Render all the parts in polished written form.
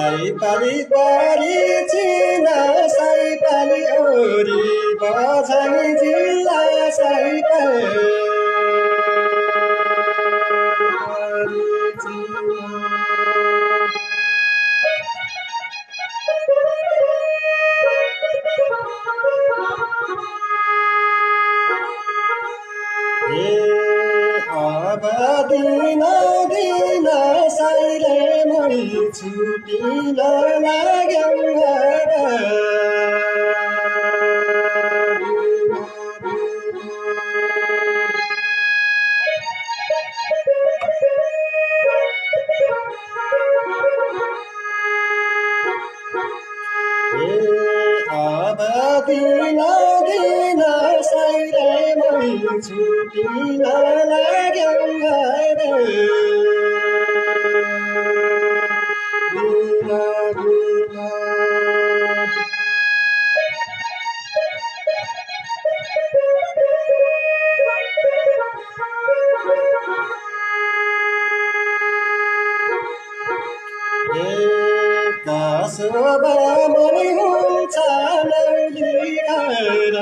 सैपाली परिचिन सैपाली ओरी बझाइ जिल्ला सैपाली अब दिन दिन साइले मै छुटिन लाग्यो अब दिन दिन साइले मै छुटिन लाग्यो कसोबा मनै हुन्छ नौली घर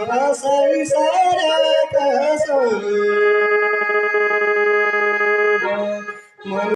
बसाइ